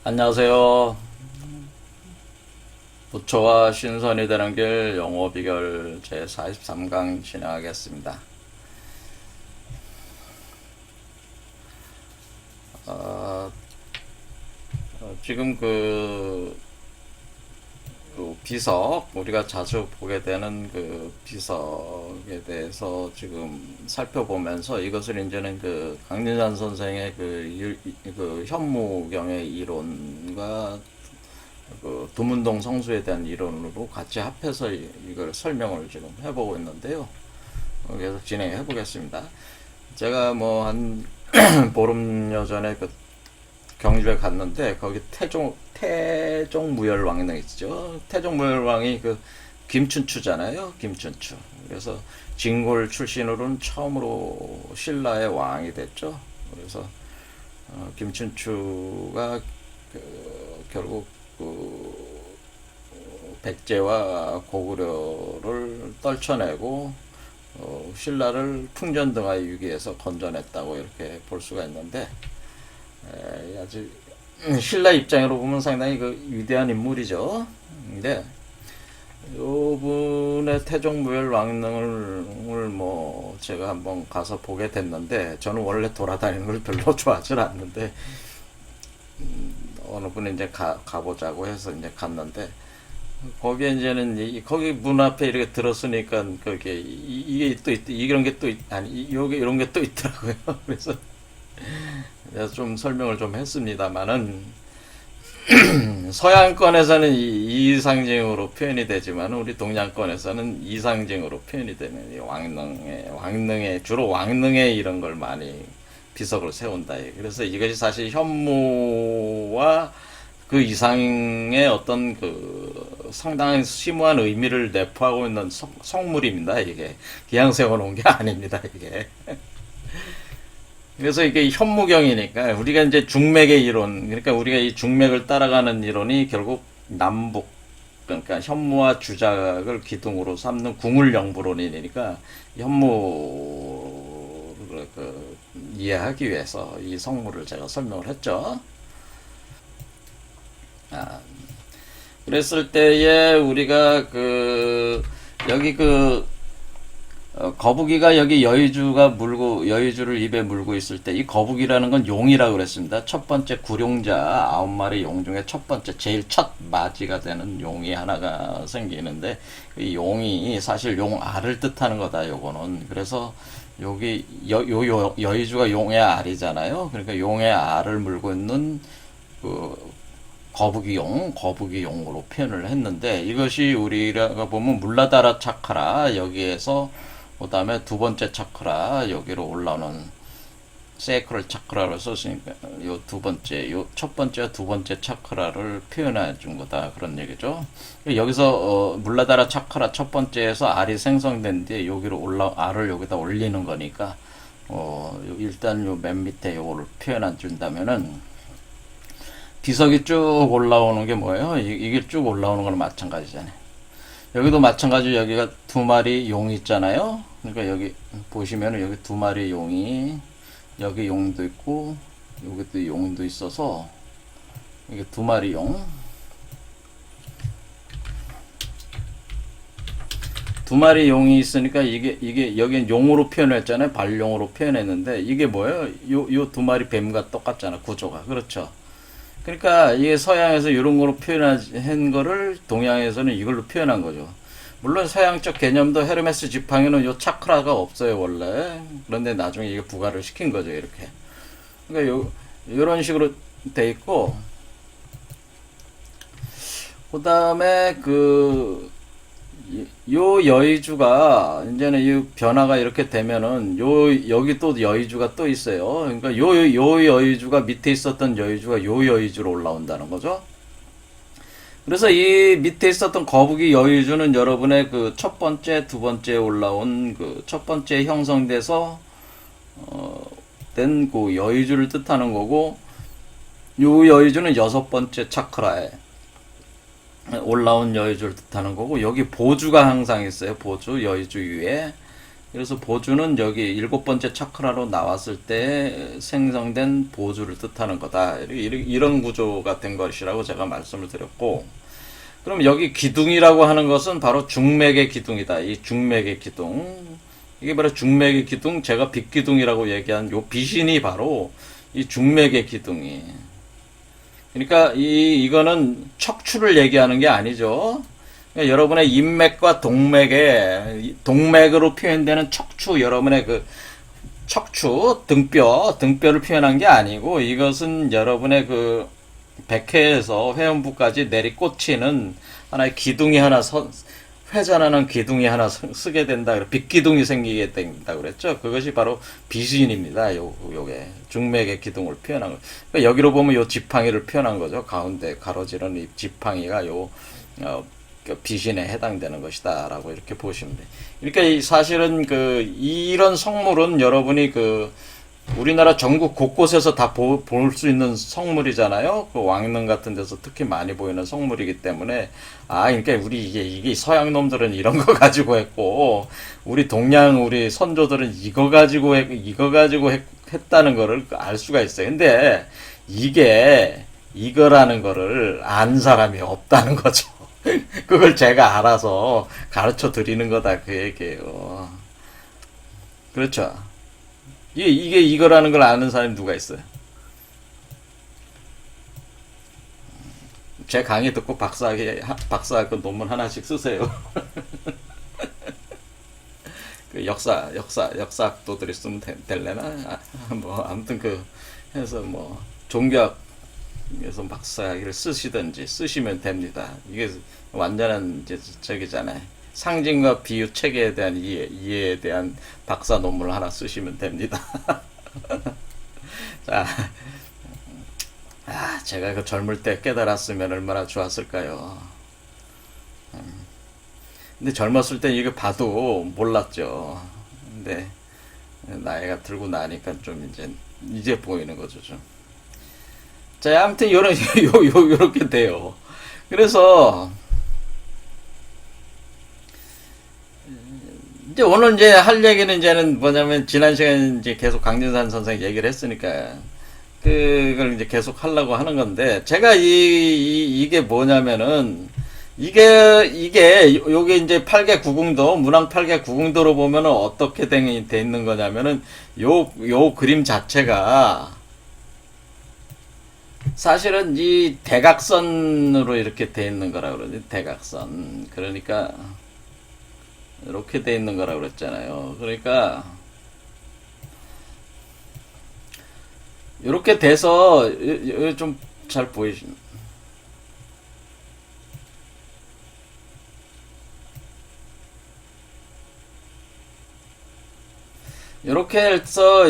안녕하세요. 부처와 신선이 되는 길 영어 비결 제 43강 진행하겠습니다. 어, 지금 그 비석, 우리가 자주 보게 되는 그 비석에 대해서 지금 살펴보면서 이것을 이제는 그 강민산 선생의 그 현무경의 이론과 그 두문동 성수에 대한 이론으로 같이 합해서 이걸 설명을 지금 해보고 있는데요. 계속 진행해 보겠습니다. 제가 뭐 한 보름여 전에 그 경주에 갔는데 거기 태종무열왕릉 있죠. 태종무열왕이 그 김춘추잖아요. 김춘추. 그래서 진골 출신으로는 처음으로 신라의 왕이 됐죠. 그래서 김춘추가 결국 그 백제와 고구려를 떨쳐내고 신라를 풍전등화의 위기에서 건져냈다고 이렇게 볼 수가 있는데 아주 신라 입장으로 보면 상당히 그 위대한 인물이죠. 근데 요분의 태종무열 왕릉을 뭐 제가 한번 가서 보게 됐는데 저는 원래 돌아다니는 걸 별로 좋아하진 않는데 어느 분이 이제 가보자고 해서 이제 갔는데 거기에 이제는 거기 문 앞에 이렇게 들었으니까 거기에 이게 또 이런 게 또 아니 요게 이런 게 또 있더라고요. 그래서 내가 좀 설명을 좀 했습니다만은 서양권에서는 이상징으로 표현이 되지만 우리 동양권에서는 이상징으로 표현이 되는 이 왕릉에 주로 왕릉에 이런 걸 많이 비석을 세운다. 그래서 이것이 사실 현무와 그 이상의 어떤 그 상당히 심오한 의미를 내포하고 있는 성물입니다. 이게 그냥 세워놓은 게 아닙니다. 이게. 그래서 이게 현무경이니까 우리가 이제 중맥의 이론, 그러니까 우리가 이 중맥을 따라가는 이론이 결국 남북, 그러니까 현무와 주작을 기둥으로 삼는 궁을영부론이니까 현무를 이해하기 위해서 이 성물을 제가 설명을 했죠. 그랬을 때에 우리가 여기 거북이가 여기 여의주를 입에 물고 있을 때 이 거북이라는 건 용이라고 그랬습니다. 첫 번째 구룡자 9마리 용 중에 첫 번째 제일 첫 맞이가 되는 용이 하나가 생기는데 이 용이 사실 용알을 뜻하는 거다. 요거는 그래서 여기 여의주가 용의 알이잖아요. 그러니까 용의 알을 물고 있는 그 거북이용으로 표현을 했는데 이것이 우리가 보면 물라다라 차크라 여기에서 그 다음에 두 번째 차크라 여기로 올라오는 세이크럴 차크라를 썼으니까 요 첫 번째와 두 번째 차크라를 표현해 준 거다 그런 얘기죠. 여기서 물라다라 차크라 첫 번째에서 알이 생성된 뒤에 여기로 알을 여기다 올리는 거니까 일단 요 맨 밑에 요거를 표현해 준다면은 비석이 쭉 올라오는 게 뭐예요? 이게 쭉 올라오는 거랑 마찬가지잖아요. 여기도 마찬가지로 여기가 두 마리 용이 있잖아요. 그러니까 여기 보시면은 여기 두 마리 용이 여기 용도 있고 여기도 용도 있어서 이게 두 마리 용. 두 마리 용이 있으니까 이게 여기는 용으로 표현했잖아요. 발용으로 표현했는데 이게 뭐예요? 요 두 마리 뱀과 똑같잖아. 구조가. 그렇죠. 그러니까 이게 서양에서 이런 거로 표현한 거를 동양에서는 이걸로 표현한 거죠. 물론 서양적 개념도 헤르메스 지팡이는 요 차크라가 없어요 원래. 그런데 나중에 이게 부과를 시킨 거죠 이렇게. 그러니까 요런 식으로 돼 있고 그 다음에 요 여의주가 이제는 이 변화가 이렇게 되면은 여기 또 여의주가 또 있어요. 그러니까 요 여의주가 밑에 있었던 여의주가 요 여의주로 올라온다는 거죠. 그래서 이 밑에 있었던 거북이 여의주는 여러분의 그 첫 번째, 두 번째 올라온 그 첫 번째 형성돼서 된 그 여의주를 뜻하는 거고 요 여의주는 여섯 번째 차크라에 올라온 여의주를 뜻하는 거고 여기 보주가 항상 있어요. 보주 여의주 위에 그래서 보주는 여기 일곱 번째 차크라로 나왔을 때 생성된 보주를 뜻하는 거다. 이런 구조가 된 것이라고 제가 말씀을 드렸고, 그럼 여기 기둥이라고 하는 것은 바로 중맥의 기둥이다. 이 중맥의 기둥. 이게 바로 중맥의 기둥, 제가 빛기둥이라고 얘기한 요 빛인이 바로 이 중맥의 기둥이. 그러니까 이거는 척추를 얘기하는 게 아니죠. 그러니까 여러분의 인맥과 동맥으로 표현되는 척추, 여러분의 그 척추, 등뼈를 표현한 게 아니고, 이것은 여러분의 그 백회에서 회음부까지 내리꽂히는 하나의 기둥이 하나 회전하는 기둥이 하나 쓰게 된다. 빛기둥이 생기게 된다 그랬죠. 그것이 바로 비신입니다. 요게 중맥의 기둥을 표현한 거. 그러니까 여기로 보면 요 지팡이를 표현한 거죠. 가운데 가로지르는 이 지팡이가 비신에 해당되는 것이다라고 이렇게 보시면 돼요. 그러니까 사실은 이런 성물은 여러분이 우리나라 전국 곳곳에서 다 볼 수 있는 성물이잖아요. 그 왕릉 같은 데서 특히 많이 보이는 성물이기 때문에, 그러니까 이게 서양 놈들은 이런 거 가지고 했고, 우리 선조들은 이거 가지고 했다는 거를 알 수가 있어요. 근데 이거라는 거를 안 사람이 없다는 거죠. 그걸 제가 알아서 가르쳐 드리는 거다, 그 얘기예요. 그렇죠. 이게 이거라는 걸 아는 사람이 누가 있어요? 제 강의 듣고 박사 그 논문 하나씩 쓰세요. 그 역사학도들이 쓰면 될래나? 아무튼 해서 종교학에서 박사학위를 쓰시면 됩니다. 이게 완전한 저기잖아요. 상징과 비유 체계에 대한 이해에 대한 박사 논문을 하나 쓰시면 됩니다. 자, 제가 그 젊을 때 깨달았으면 얼마나 좋았을까요? 근데 젊었을 때 이거 봐도 몰랐죠. 근데 나이가 들고 나니까 좀 이제 보이는 거죠, 좀. 자, 아무튼 요렇게 돼요. 그래서 이제 오늘 할 얘기는 이제는 뭐냐면, 지난 시간에 계속 강진산 선생이 얘기를 했으니까 그걸 이제 계속 하려고 하는 건데, 제가 이게 뭐냐면은, 요게 이제 8개 구궁도, 문왕 8개 구궁도로 보면은 어떻게 돼 있는 거냐면은, 요 그림 자체가 사실은 이 대각선으로 이렇게 돼 있는 거라 그러지. 대각선. 그러니까 이렇게 돼 있는 거라고 그랬잖아요. 그러니까 이렇게 돼서 좀 잘 보이시나요? 이렇게 해서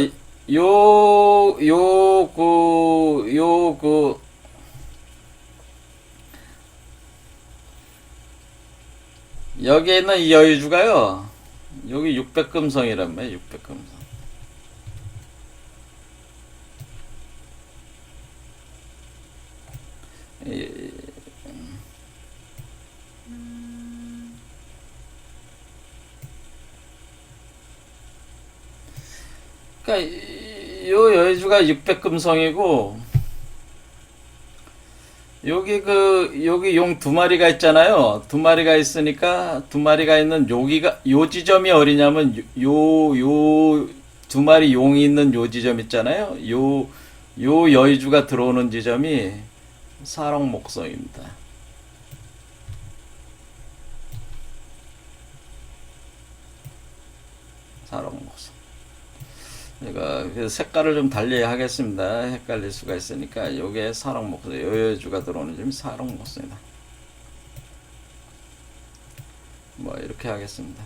여기에 있는 이 여유주가요, 여기 600금성이란 말이에요. 600금성. 그러니까 요 여유주가 600금성이고, 여기 용 두 마리가 있잖아요. 두 마리가 있으니까, 두 마리가 있는 요 지점이 어디냐면, 두 마리 용이 있는 요 지점 있잖아요. 요 여의주가 들어오는 지점이 사롱목성입니다. 사롱목성. 제가 색깔을 좀 달리 하겠습니다. 헷갈릴 수가 있으니까. 요게 사롱목성, 여여주가 들어오는 점이 사롱목성이다. 이렇게 하겠습니다.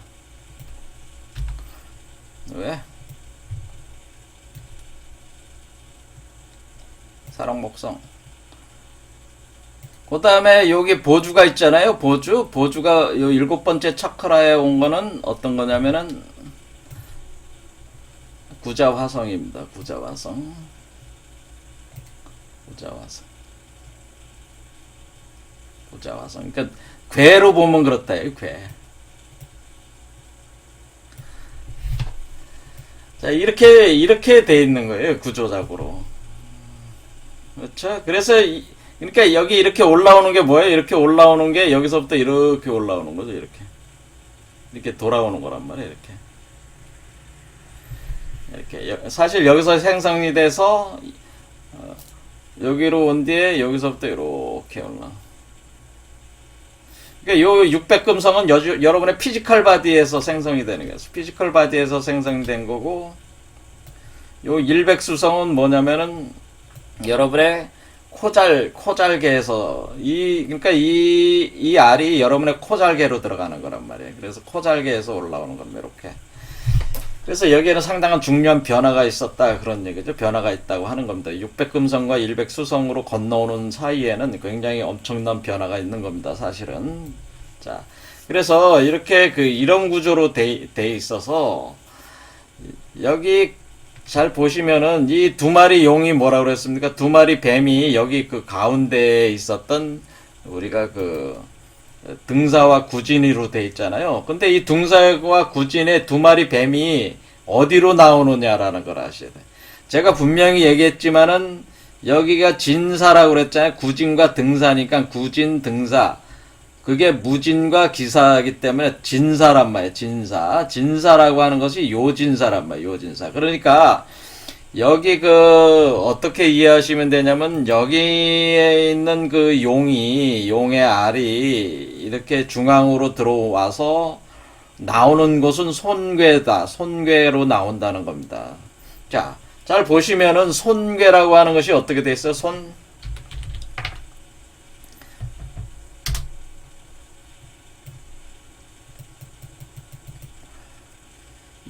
왜? 사롱목성. 그 다음에 여기 보주가 있잖아요. 보주가 요 7번째 차크라에 온 거는 어떤 거냐면은 구자화성입니다. 구자화성. 그러니까 괴로 보면 그렇다. 괴. 자, 이렇게 돼 있는 거예요, 구조적으로. 그렇죠? 그래서, 그러니까 여기 이렇게 올라오는 게 뭐예요? 이렇게 올라오는 게 여기서부터 이렇게 올라오는 거죠, 이렇게. 이렇게 돌아오는 거란 말이에요, 이렇게. 사실 여기서 생성이 돼서, 여기로 온 뒤에 여기서부터 이렇게 올라. 그러니까 요 600금성은 여러분의 피지컬 바디에서 생성이 되는 거예요. 피지컬 바디에서 생성된 거고, 요 100수성은 뭐냐면은 여러분의 코잘개에서 그러니까 이 알이 여러분의 코잘개로 들어가는 거란 말이에요. 그래서 코잘개에서 올라오는 겁니다. 이렇게. 그래서 여기에는 상당한 중요한 변화가 있었다 그런 얘기죠. 변화가 있다고 하는 겁니다. 600금성과 100수성으로 건너오는 사이에는 굉장히 엄청난 변화가 있는 겁니다. 사실은. 자, 그래서 이렇게 이런 구조로 돼 있어서 여기 잘 보시면은 이 두 마리 용이 뭐라 그랬습니까? 두 마리 뱀이 여기 가운데에 있었던 우리가 등사와 구진이로 돼 있잖아요. 근데 이 등사와 구진의 두 마리 뱀이 어디로 나오느냐라는 걸 아셔야 돼요. 제가 분명히 얘기했지만은 여기가 진사라고 그랬잖아요. 구진과 등사니까 구진, 등사. 그게 무진과 기사이기 때문에 진사란 말이에요. 진사. 진사라고 하는 것이 요진사란 말이에요. 요진사. 그러니까 여기 어떻게 이해하시면 되냐면 여기에 있는 용의 알이 이렇게 중앙으로 들어와서 나오는 곳은 손괴다. 손괴로 나온다는 겁니다. 자, 잘 보시면은 손괴라고 하는 것이 어떻게 돼 있어요?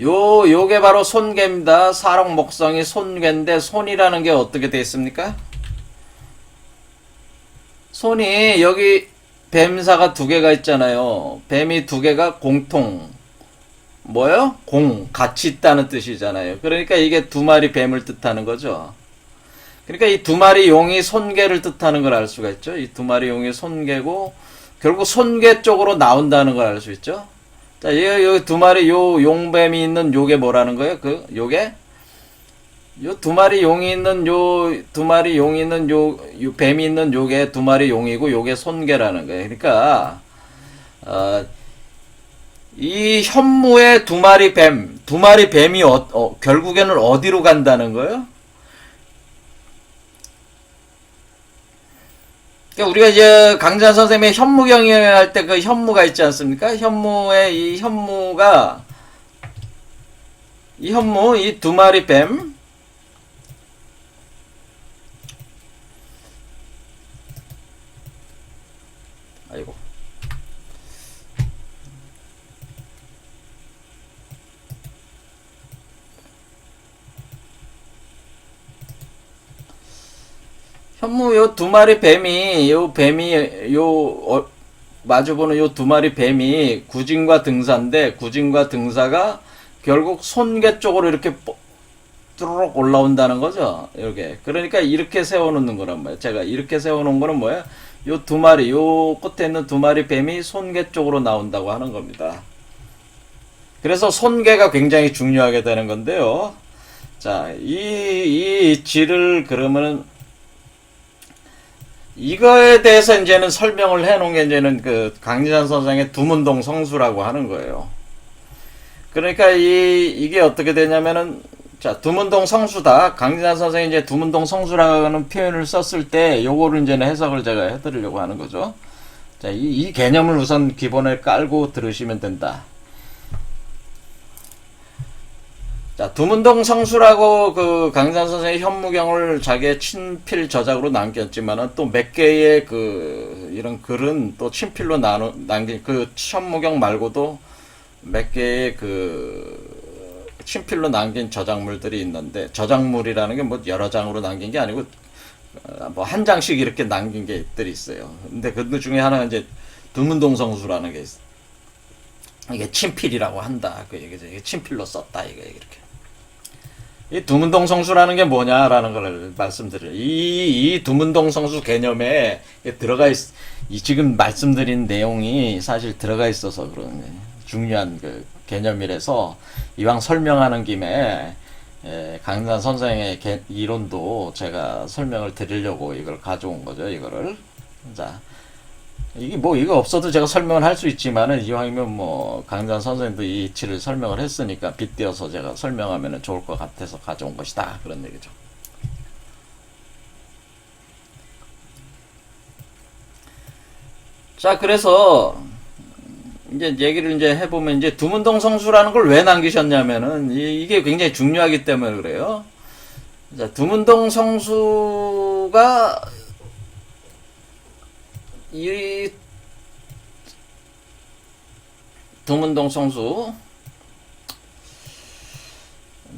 요게 바로 손괴입니다. 사록 목성이 손괴인데 손이라는 게 어떻게 돼 있습니까? 손이 여기 뱀사가 두 개가 있잖아요. 뱀이 두 개가 공통 뭐요? 같이 있다는 뜻이잖아요. 그러니까 이게 두 마리 뱀을 뜻하는 거죠. 그러니까 이 두 마리 용이 손괴를 뜻하는 걸 알 수가 있죠. 이 두 마리 용이 손괴고 결국 손괴 쪽으로 나온다는 걸 알 수 있죠. 자, 여기 두 마리 용뱀이 있는 요게 뭐라는 거예요? 요게? 요 두 마리 용이 있는 두 마리 용이 있는 요 뱀이 있는 요게 두 마리 용이고 요게 손괴라는 거예요. 그러니까, 이 현무의 두 마리 뱀이 결국에는 어디로 간다는 거예요? 우리가 이제 강자 선생님의 현무경영을 할 때 현무가 있지 않습니까? 현무의 이 두 마리 뱀. 아이고. 현무 요 두 마리 뱀이 마주보는 요 두 마리 뱀이 구진과 등사인데 구진과 등사가 결국 손괴 쪽으로 이렇게 뚜루룩 올라온다는 거죠. 이렇게. 그러니까 이렇게 세워놓는 거란 말이에요. 제가 이렇게 세워놓은 거는 뭐야? 요 두 마리, 요 끝에 있는 두 마리 뱀이 손괴 쪽으로 나온다고 하는 겁니다. 그래서 손괴가 굉장히 중요하게 되는 건데요. 자, 이 질을 그러면은 이거에 대해서 이제는 설명을 해놓은 게 이제는 강진환 선생의 두문동 성수라고 하는 거예요. 그러니까 이게 어떻게 되냐면은 자, 두문동 성수다. 강진환 선생이 이제 두문동 성수라는 표현을 썼을 때 요거를 이제는 해석을 제가 해드리려고 하는 거죠. 자, 이 개념을 우선 기본에 깔고 들으시면 된다. 자, 두문동 성수라고 강진환 선생의 현무경을 자기의 친필 저작으로 남겼지만은 또 몇 개의 이런 글은 또 친필로 남긴 현무경 말고도 몇 개의 친필로 남긴 저작물들이 있는데 저작물이라는 게 뭐 여러 장으로 남긴 게 아니고 뭐 한 장씩 이렇게 남긴 게들이 있어요. 근데 그 중에 하나가 이제 두문동 성수라는 게 있어. 이게 친필이라고 한다. 그 얘기죠. 이게 친필로 썼다. 이렇게. 이 두문동 성수라는 게 뭐냐라는 걸 말씀드려요. 이 두문동 성수 개념에 지금 말씀드린 내용이 사실 들어가 있어서 그런 중요한 개념이라서 이왕 설명하는 김에 강단 선생의 이론도 제가 설명을 드리려고 이걸 가져온 거죠. 이거를. 자, 이게 뭐 이거 없어도 제가 설명을 할 수 있지만은 이왕이면 뭐 강단 선생님도 이 이치를 설명을 했으니까 빗대어서 제가 설명하면 좋을 것 같아서 가져온 것이다. 그런 얘기죠. 자, 그래서 이제 얘기를 이제 해보면 이제 두문동 성수라는 걸 왜 남기셨냐면은 이게 굉장히 중요하기 때문에 그래요. 자, 두문동 성수가 이 두문동 성수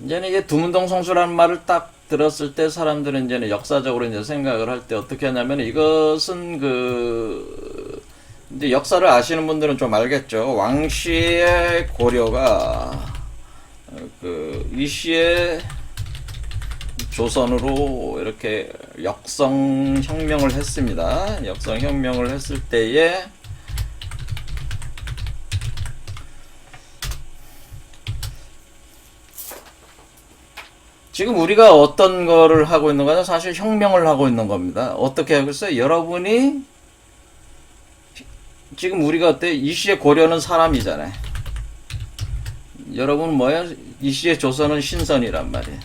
이제는 이게 두문동 성수라는 말을 딱 들었을 때 사람들은 이제는 역사적으로 이제 생각을 할 때 어떻게 하냐면 이것은 이제 역사를 아시는 분들은 좀 알겠죠. 왕씨의 고려가 이씨의 조선으로 이렇게 역성혁명을 했습니다. 역성혁명을 했을 때에 지금 우리가 어떤 거를 하고 있는 거냐? 사실 혁명을 하고 있는 겁니다. 어떻게 하고 있어요? 여러분이 지금 우리가 어때? 이씨의 고려는 사람이잖아요. 여러분 뭐야? 이씨의 조선은 신선이란 말이에요.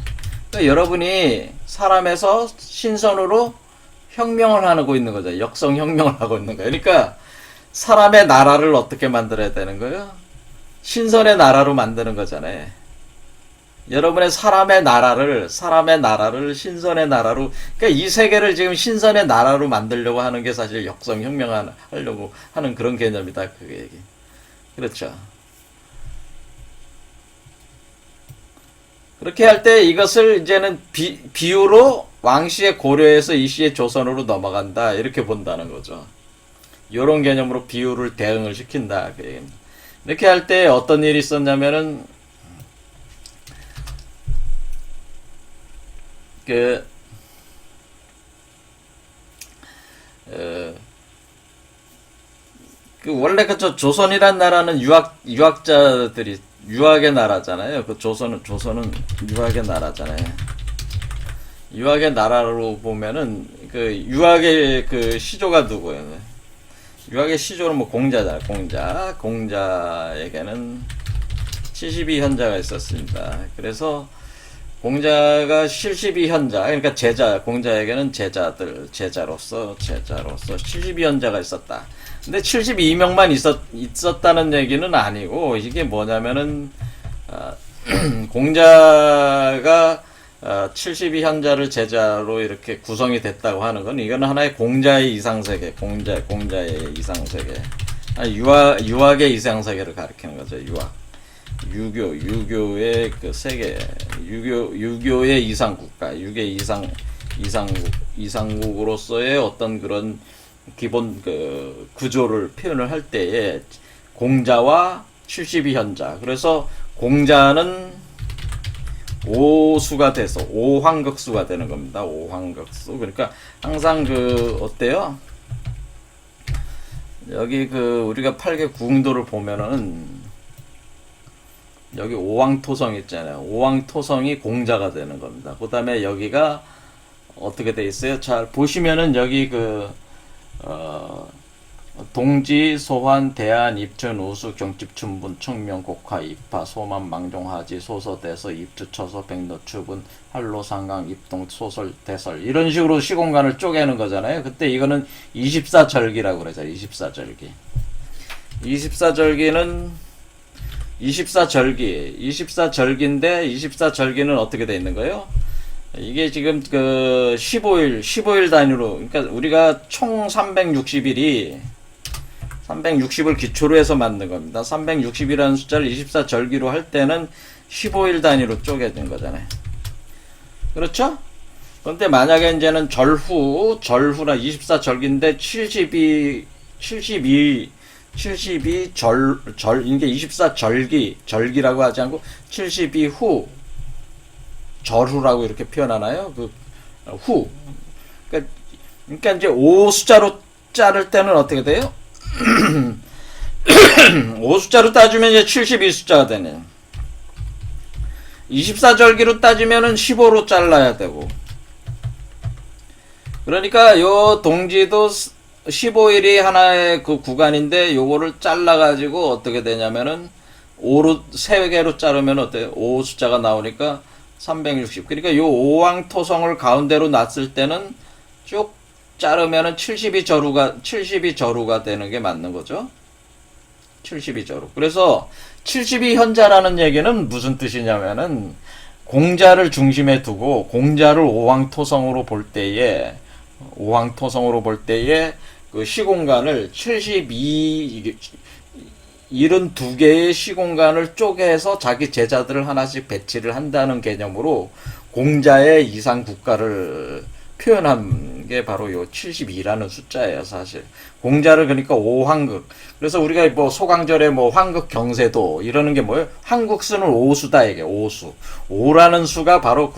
그러니까 여러분이 사람에서 신선으로 혁명을 하고 있는 거죠. 역성혁명을 하고 있는 거예요. 그러니까 사람의 나라를 어떻게 만들어야 되는 거예요? 신선의 나라로 만드는 거잖아요. 여러분의 사람의 나라를 신선의 나라로, 그러니까 이 세계를 지금 신선의 나라로 만들려고 하는 게 사실 역성혁명 하려고 하는 그런 개념이다. 그게 얘기. 그렇죠. 그렇게 할 때 이것을 이제는 비유로 왕씨의 고려에서 이씨의 조선으로 넘어간다. 이렇게 본다는 거죠. 요런 개념으로 비유를 대응을 시킨다. 그 얘기입니다. 이렇게 할 때 어떤 일이 있었냐면은, 원래 조선이란 나라는 유학자들이 유학의 나라잖아요. 조선은 유학의 나라잖아요. 유학의 나라로 보면은 유학의 시조가 누구예요? 유학의 시조는 뭐 공자잖아요. 공자에게는 72현자가 있었습니다. 그래서 공자가 72현자, 그러니까 공자에게는 제자로서 72현자가 있었다. 근데 72명만 있었다는 얘기는 아니고, 이게 뭐냐면은, 공자가 72현자를 제자로 이렇게 구성이 됐다고 하는 건, 이거는 하나의 공자의 이상세계, 공자의 이상세계. 유학의 이상세계를 가리키는 거죠, 유학. 유교의 세계, 유교의 이상국가, 유교의 이상국으로서의 어떤 그런 기본 구조를 표현을 할 때에 공자와 72현자. 그래서 공자는 오수가 돼서 오황극수가 되는 겁니다. 오황극수. 그러니까 항상 어때요? 여기 우리가 8개 구흥도를 보면은 여기 오왕토성 있잖아요. 오왕토성이 공자가 되는 겁니다. 그 다음에 여기가 어떻게 돼 있어요? 잘 보시면은 여기 동지, 소환, 대안, 입춘, 우수, 경집, 춘분, 청명, 곡화, 입하, 소만, 망종, 하지, 소서, 대서, 입주, 처서, 백로, 추분, 한로, 상강, 입동, 소설, 대설 이런 식으로 시공간을 쪼개는 거잖아요. 그때 이거는 24절기라고 그러죠. 24절기. 24절기인데 24절기는 어떻게 돼 있는 거예요? 이게 지금 15일 단위로, 그러니까 우리가 총 360을 기초로 해서 만든 겁니다. 360이라는 숫자를 24절기로 할 때는 15일 단위로 쪼개진 거잖아요. 그렇죠? 그런데 만약에 이제는 절후나 24절기인데 72 이게 24절기라고 하지 않고 72후 절후라고 이렇게 표현하나요? 후. 그러니까 이제 5 숫자로 자를 때는 어떻게 돼요? 5숫자로 따지면 이제 72숫자가 되네. 24절기로 따지면은 15로 잘라야 되고. 그러니까 요 동지도 15일이 하나의 그 구간인데 요거를 잘라가지고 어떻게 되냐면은 5로, 3개로 자르면 어때요? 5 숫자가 나오니까 360. 그러니까 요 오왕토성을 가운데로 놨을 때는 쭉 자르면은 72저루가 되는 게 맞는 거죠. 72저루. 그래서 72현자라는 얘기는 무슨 뜻이냐면은 공자를 중심에 두고 공자를 오왕토성으로 볼 때에 그 시공간을 72개의 시공간을 쪼개서 자기 제자들을 하나씩 배치를 한다는 개념으로 공자의 이상 국가를 표현한 게 바로 요 72라는 숫자예요, 사실. 공자를 그러니까 오황극. 그래서 우리가 뭐 소강절에 뭐 황극 경세도 이러는 게 뭐예요? 한국수는 오수다 이게 오수. 오라는 수가 바로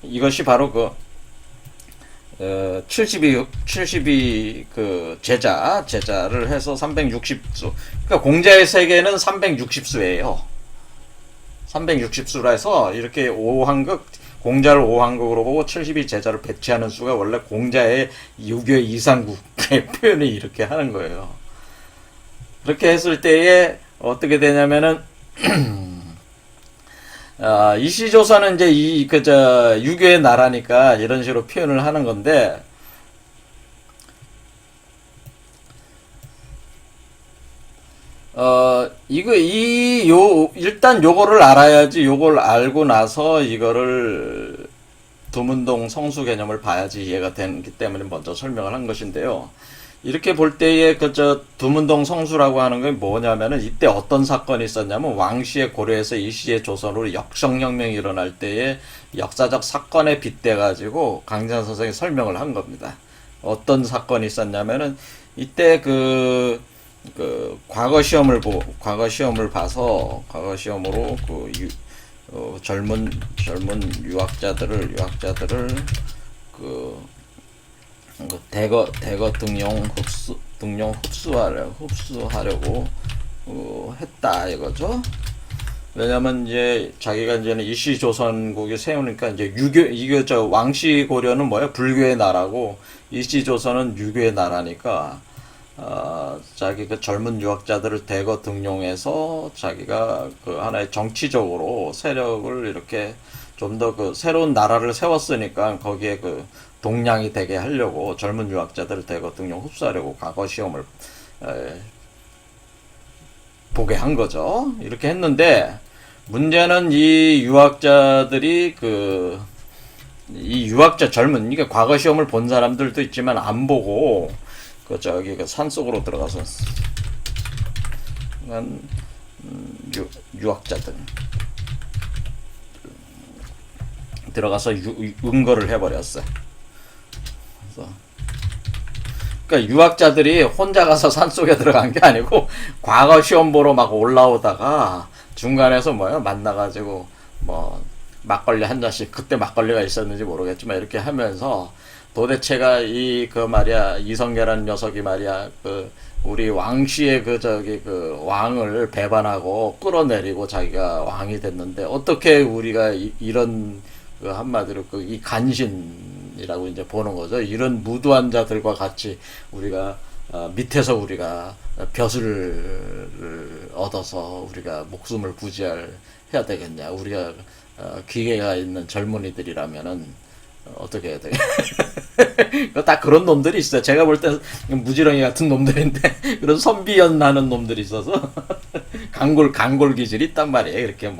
이것이 바로 72 그 제자를 해서 360수. 그러니까 공자의 세계는 360수예요. 360수라 해서 이렇게 공자를 오황극으로 보고 72 제자를 배치하는 수가 원래 공자의 유교 이상국의 표현을 이렇게 하는 거예요. 그렇게 했을 때에 어떻게 되냐면은 이시조선은 이제 유교의 나라니까 이런 식으로 표현을 하는 건데, 일단 요거를 알아야지. 요걸 알고 나서 이거를 두문동 성수 개념을 봐야지 이해가 되기 때문에 먼저 설명을 한 것인데요. 이렇게 볼 때에 두문동 성수라고 하는 게 뭐냐면은 이때 어떤 사건이 있었냐면 왕시의 고려에서 이시의 조선으로 역성혁명이 일어날 때에 역사적 사건에 빗대 가지고 강진환 선생이 설명을 한 겁니다. 어떤 사건이 있었냐면은 이때 과거 시험으로 젊은 대거 등용 흡수하려고 했다 이거죠. 왜냐면 이제 자기가 이제는 이시조선국이 세우니까 이제 왕시 고려는 뭐야? 불교의 나라고 이시조선은 유교의 나라니까 자기 젊은 유학자들을 대거 등용해서 자기가 하나의 정치적으로 세력을 이렇게 좀 더 새로운 나라를 세웠으니까 거기에 동량이 되게 하려고 젊은 유학자들을 대거 등용 흡수하려고 과거 시험을 보게 한 거죠. 이렇게 했는데 문제는 이 유학자들이 이게 과거 시험을 본 사람들도 있지만 안 보고 산속으로 들어가서 유학자들 들어가서 은거를 해버렸어요. 그러니까 유학자들이 혼자 가서 산속에 들어간 게 아니고 과거 시험 보러 막 올라오다가 중간에서 만나가지고 막걸리 한 잔씩, 그때 막걸리가 있었는지 모르겠지만 이렇게 하면서 도대체가 이성계라는 녀석이 말이야 우리 왕씨의 왕을 배반하고 끌어내리고 자기가 왕이 됐는데 어떻게 우리가 이런 한마디로 이 간신이라고 이제 보는 거죠. 이런 무도한 자들과 같이 우리가 밑에서 우리가 벼슬을 얻어서 우리가 목숨을 해야 되겠냐. 우리가 기계가 있는 젊은이들이라면은 어떻게 해야 되겠냐. 딱 그런 놈들이 있어요. 제가 볼 땐 무지렁이 같은 놈들인데 그런 선비연나는 놈들이 있어서 강골 기질이 있단 말이에요. 이렇게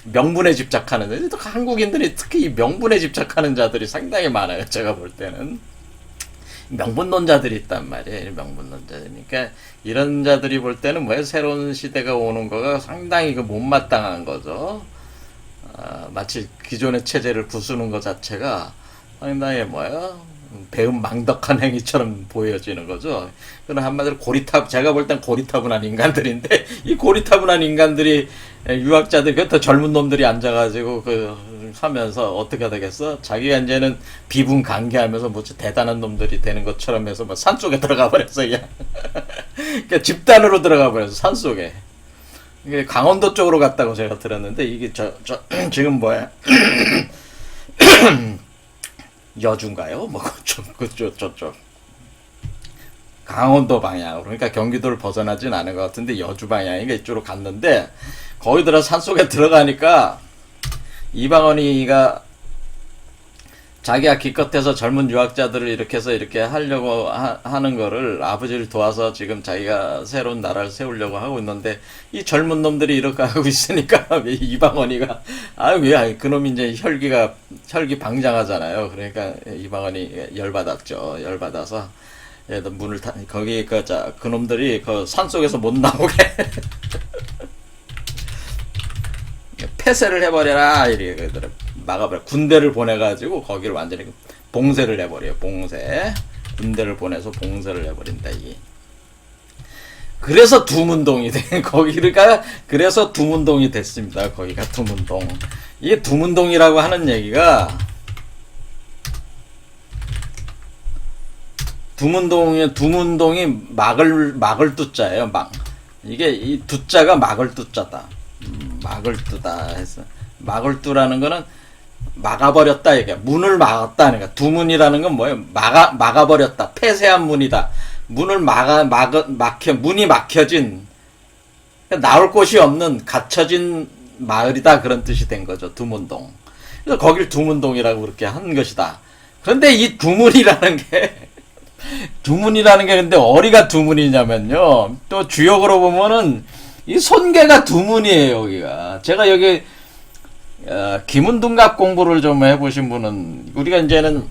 명분에 집착하는, 또 한국인들이 특히 이 명분에 집착하는 자들이 상당히 많아요. 제가 볼 때는 명분론자들이 있단 말이에요. 명분론자들이니까 이런 자들이 볼 때는 새로운 시대가 오는 거가 상당히 못마땅한 거죠. 마치 기존의 체제를 부수는 것 자체가 상당히 배은 망덕한 행위처럼 보여지는 거죠. 그건 한마디로 제가 볼 땐 고리타분한 인간들인데, 이 고리타분한 인간들이, 유학자들, 그 더 젊은 놈들이 앉아가지고, 하면서 어떻게 되겠어? 자기가 이제는 비분 관계하면서 뭐 대단한 놈들이 되는 것처럼 해서 뭐 산속에 들어가 버렸어, 그냥. 그러니까 집단으로 들어가 버렸어, 산속에. 이게 강원도 쪽으로 갔다고 제가 들었는데, 이게 지금 뭐야? 여주인가요? 뭐, 저쪽. 강원도 방향으로. 그러니까 경기도를 벗어나진 않은 것 같은데, 여주 방향인가 이쪽으로 갔는데, 거기 산속에 들어가니까, 이방원이가 자기가 기껏해서 젊은 유학자들을 이렇게 해서 이렇게 하려고 하는 거를 아버지를 도와서 지금 자기가 새로운 나라를 세우려고 하고 있는데 이 젊은 놈들이 이렇게 하고 있으니까 이방원이가 왜 그놈이 이제 혈기 방장하잖아요. 그러니까 이방원이 열받았죠. 열받아서 얘도 문을 거기 그놈들이 그 산속에서 못 나오게 폐쇄를 해버려라 이렇게 막아버려. 군대를 보내가지고 거기를 완전히 봉쇄를 해버려요. 봉쇄. 군대를 보내서 봉쇄를 해버린다 이게. 그래서 두문동이 된 거기가 그래서 두문동이 됐습니다. 거기가 두문동. 이게 두문동이라고 하는 얘기가 두문동이 막을 뚜자예요. 이게 이 뚜자가 막을 뚜자다. 막을 뚜다 해서 막을 뚜라는 거는 막아버렸다 이게 문을 막았다. 그러니까 두문이라는 건 뭐예요? 막아버렸다. 폐쇄한 문이다. 문을 문이 막혀진 나올 곳이 없는 갇혀진 마을이다 그런 뜻이 된 거죠. 두문동. 그래서 거길 두문동이라고 그렇게 한 것이다. 그런데 이 두문이라는 게 근데 어디가 두문이냐면요. 또 주역으로 보면은 이 손괴가 두문이에요, 여기가. 제가 여기, 김운둔갑 공부를 좀 해보신 분은, 우리가 이제는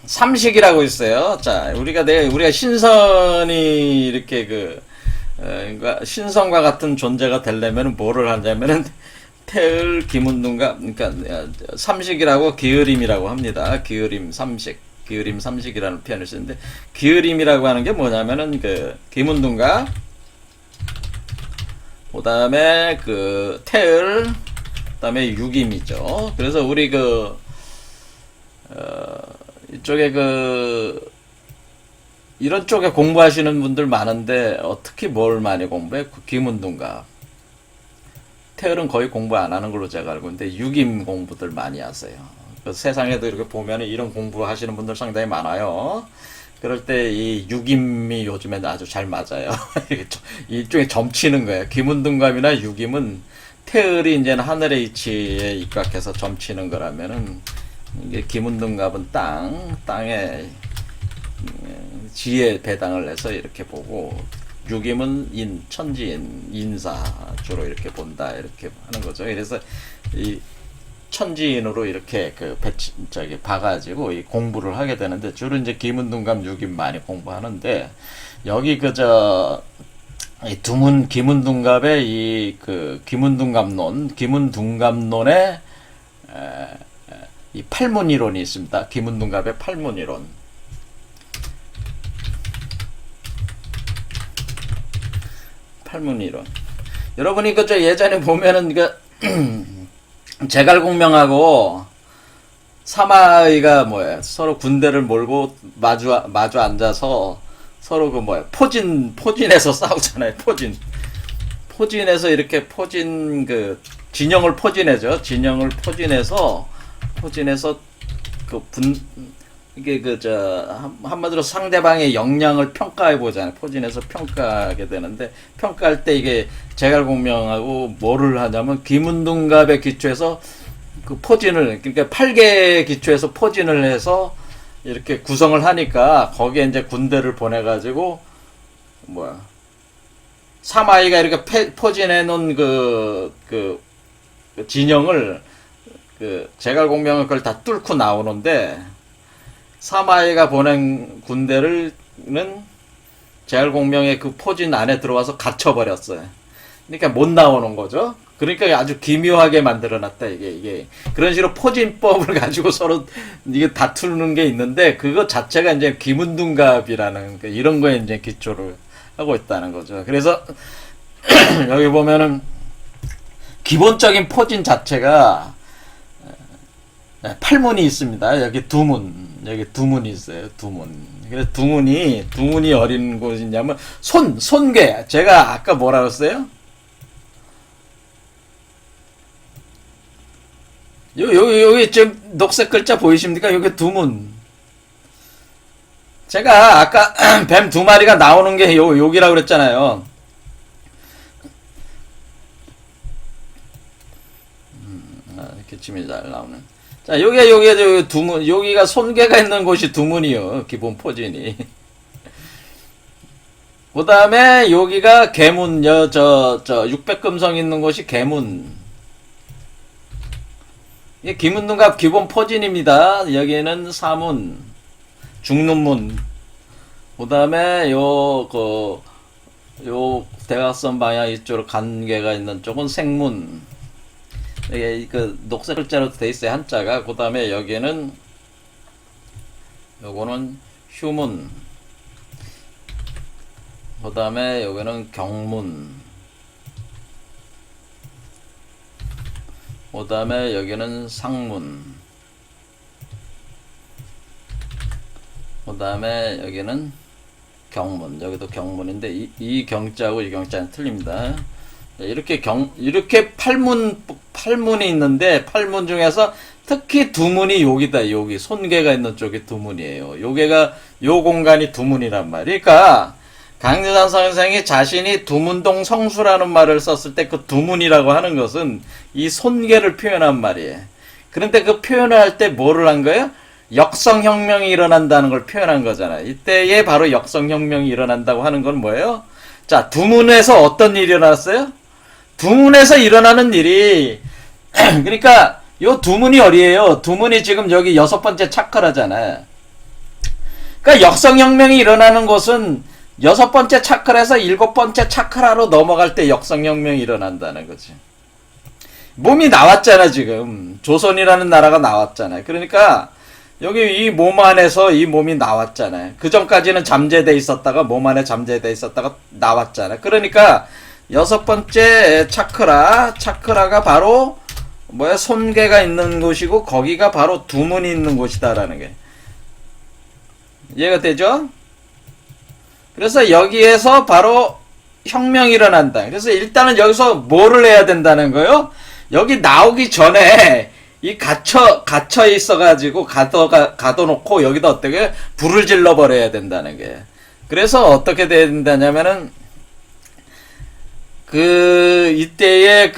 삼식이라고 있어요. 자, 우리가 신선이 이렇게 신선과 같은 존재가 되려면 뭐를 하냐면은, 태을, 김운둔갑, 그러니까, 삼식이라고 기으림이라고 합니다. 기으림, 삼식. 기으림, 삼식이라는 표현을 쓰는데, 기으림이라고 하는 게 뭐냐면은, 김운둔갑, 그 다음에 태을, 그 다음에 육임이죠. 그래서 우리 이쪽에 이런 쪽에 공부하시는 분들 많은데 특히 뭘 많이 공부해? 김운둔갑. 태을은 거의 공부 안 하는 걸로 제가 알고 있는데 육임 공부들 많이 하세요. 세상에도 이렇게 보면 이런 공부 하시는 분들 상당히 많아요. 그럴 때 이 육임이 요즘에 아주 잘 맞아요. 이쪽에 점치는 거예요. 김운둔갑이나 육임은 태을이 이제는 하늘의 이치에 입각해서 점치는 거라면은 이게 김운둔갑은 땅에 지혜 배당을 해서 이렇게 보고 육임은 천지인 인사 주로 이렇게 본다 이렇게 하는 거죠. 그래서 이 천지인으로 이렇게 봐가지고 이 공부를 하게 되는데 주로 이제 김운둔갑 육임 많이 공부하는데 여기 이 김운둔갑의 김운둔갑론의 이 팔문이론이 있습니다. 김운둔갑의 팔문이론. 팔문이론. 여러분이 예전에 보면은 제갈공명하고 사마의가 서로 군대를 몰고 마주 앉아서 서로 포진에서 싸우잖아요. 포진에서 이렇게 진영을 포진해죠. 진영을 포진해서 한마디로 상대방의 역량을 평가해 보잖아요. 포진해서 평가하게 되는데 평가할 때 이게 제갈공명하고 뭐를 하냐면 김운둔갑의 기초에서 그러니까 8개의 기초에서 포진을 해서 이렇게 구성을 하니까 거기에 이제 군대를 보내가지고 사마이가 이렇게 포진해 놓은 진영을 제갈공명은 그걸 다 뚫고 나오는데 사마이가 보낸 군대는 제갈공명의 그 포진 안에 들어와서 갇혀버렸어요. 그러니까 못 나오는 거죠. 그러니까 아주 기묘하게 만들어놨다 이게 그런 식으로 포진법을 가지고 서로 이게 다투는 게 있는데 그거 자체가 이제 기문둔갑이라는 이런 거에 이제 기초를 하고 있다는 거죠. 그래서 여기 보면은 기본적인 포진 자체가 팔문이 있습니다. 여기 두 문이 있어요. 두 문. 그래서 두 문이 어린 곳이냐면 손괴. 제가 아까 뭐라 그랬어요? 여기 지금 녹색 글자 보이십니까? 여기 두 문. 제가 아까 뱀 두 마리가 나오는 게 여기라고 그랬잖아요. 기침이 잘 나오는. 자, 여기 두 문, 여기가 손괴가 있는 곳이 두 문이요. 기본 포진이. 그 다음에 여기가 개문, 육백금성 있는 곳이 개문. 이게 기문둔갑 기본 포진입니다. 여기는 사문, 중문문. 그 다음에 요 대각선 방향 이쪽으로 관계가 있는 쪽은 생문. 이게 그 녹색 글자로 돼 있어요, 한자가. 그 다음에 여기는 요거는 휴문. 그 다음에 여기는 경문. 그 다음에 여기는 상문. 그 다음에 여기는 경문. 여기도 경문인데 이 경자하고 이 경자는 틀립니다. 이렇게 팔문이 있는데 팔문 중에서 특히 두 문이 여기다. 여기 손괴가 있는 쪽이 두 문이에요. 요 공간이 두 문이란 말이에요. 그러니까 강유산 선생이 자신이 두문동 성수라는 말을 썼을 때 그 두문이라고 하는 것은 이 손괴를 표현한 말이에요. 그런데 그 표현을 할 때 뭐를 한 거예요? 역성혁명이 일어난다는 걸 표현한 거잖아요. 이때에 바로 역성혁명이 일어난다고 하는 건 뭐예요? 자, 두문에서 어떤 일이 일어났어요? 두문에서 일어나는 일이 그러니까 요 두문이 어디예요? 두문이 지금 여기 6번째 차크라잖아요. 그러니까 역성혁명이 일어나는 곳은 6번째 차크라에서 7번째 차크라로 넘어갈 때 역성혁명이 일어난다는 거지. 몸이 나왔잖아, 지금. 조선이라는 나라가 나왔잖아요. 그러니까 여기 이 몸 안에서 이 몸이 나왔잖아요. 그 전까지는 잠재돼 있었다가 몸 안에 잠재돼 있었다가 나왔잖아요. 그러니까 6번째 차크라가 바로 뭐야? 손괴가 있는 곳이고 거기가 바로 두문이 있는 곳이다라는 게 이해가 되죠? 그래서 여기에서 바로 혁명이 일어난다. 그래서 일단은 여기서 뭐를 해야 된다는 거예요? 여기 나오기 전에 이 갇혀 있어가지고 가둬놓고 여기다 어떻게 불을 질러 버려야 된다는 게. 그래서 어떻게 돼야 된다냐면은 이때에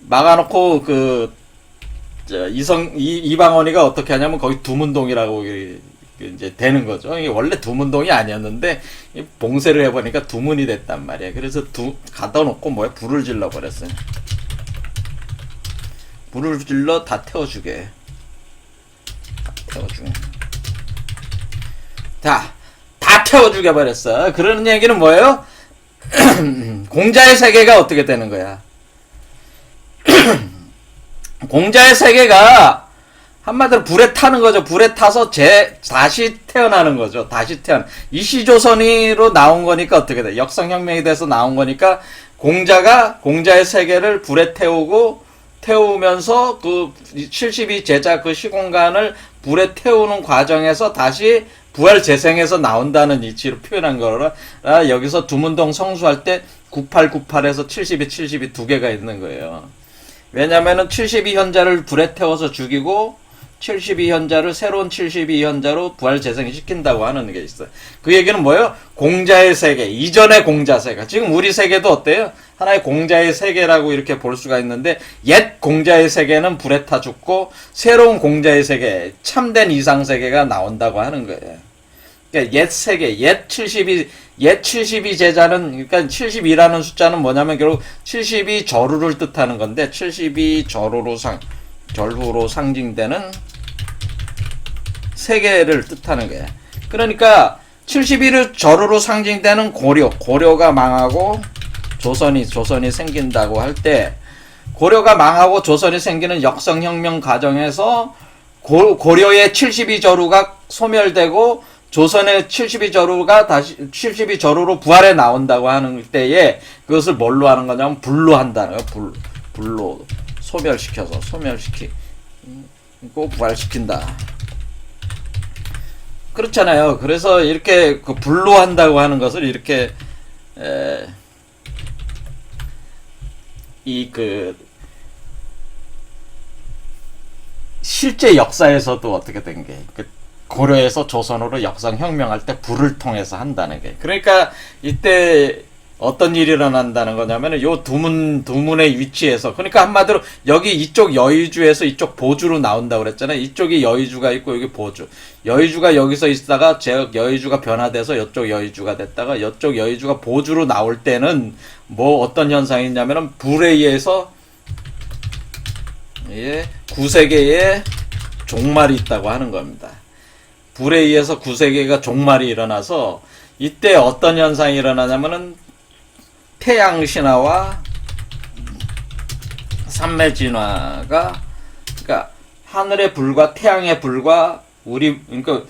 막아놓고 이방원이가 어떻게 하냐면 거기 두문동이라고 이제 되는 거죠. 이게 원래 두문동이 아니었는데 봉쇄를 해보니까 두문이 됐단 말이야. 그래서 가둬놓고 불을 질러 버렸어요. 불을 질러 다 태워주게. 다 태워주게 버렸어. 그러는 얘기는 뭐예요? 공자의 세계가 어떻게 되는 거야? 공자의 세계가 한마디로 불에 타는 거죠. 불에 타서 다시 태어나는 거죠. 이시조선이로 나온 거니까 어떻게 돼? 역성혁명이 돼서 나온 거니까 공자의 세계를 불에 태우면서 72제자 시공간을 불에 태우는 과정에서 다시 부활 재생해서 나온다는 이치로 표현한 거라 여기서 두문동 성수할 때 9898에서 72 두 개가 있는 거예요. 왜냐면은 72현자를 불에 태워서 죽이고 72현자를 새로운 72현자로 부활 재생시킨다고 하는 게 있어요. 그 얘기는 뭐예요? 공자의 세계, 이전의 공자 세계. 지금 우리 세계도 어때요? 하나의 공자의 세계라고 이렇게 볼 수가 있는데 옛 공자의 세계는 불에 타 죽고 새로운 공자의 세계, 참된 이상 세계가 나온다고 하는 거예요. 그러니까 옛 세계, 옛 72 제자는, 그러니까 72라는 숫자는 뭐냐면 결국 72 절후를 뜻하는 건데 72 절후로 상징되는 세계를 뜻하는 거예요. 그러니까 71을 절후로 상징되는 고려가 망하고 조선이 생긴다고 할 때 고려가 망하고 조선이 생기는 역성혁명 과정에서 고려의 72저루가 소멸되고 조선의 72저루가 다시 72저루로 부활해 나온다고 하는 때에 그것을 뭘로 하는 거냐면 불로 한다는 거예요. 불로 소멸시키고 부활시킨다. 그렇잖아요. 그래서 이렇게 그 불로 한다고 하는 것을 이렇게 실제 역사에서도 어떻게 된 게 고려에서 조선으로 역성혁명할 때 불을 통해서 한다는 게, 그러니까 이때 어떤 일이 일어난다는 거냐면은 요 두 문의 위치에서, 그러니까 한마디로 여기 이쪽 여의주에서 이쪽 보주로 나온다고 그랬잖아요. 이쪽이 여의주가 있고 여기 보주. 여의주가 여기서 있다가 여의주가 변화돼서 이쪽 여의주가 됐다가 이쪽 여의주가 보주로 나올 때는 뭐 어떤 현상이 있냐면은 불에 의해서 구세계에 종말이 있다고 하는 겁니다. 불에 의해서 구세계가 종말이 일어나서 이때 어떤 현상이 일어나냐면은 태양신화와 삼매진화가, 그러니까 하늘의 불과 태양의 불과 그러니까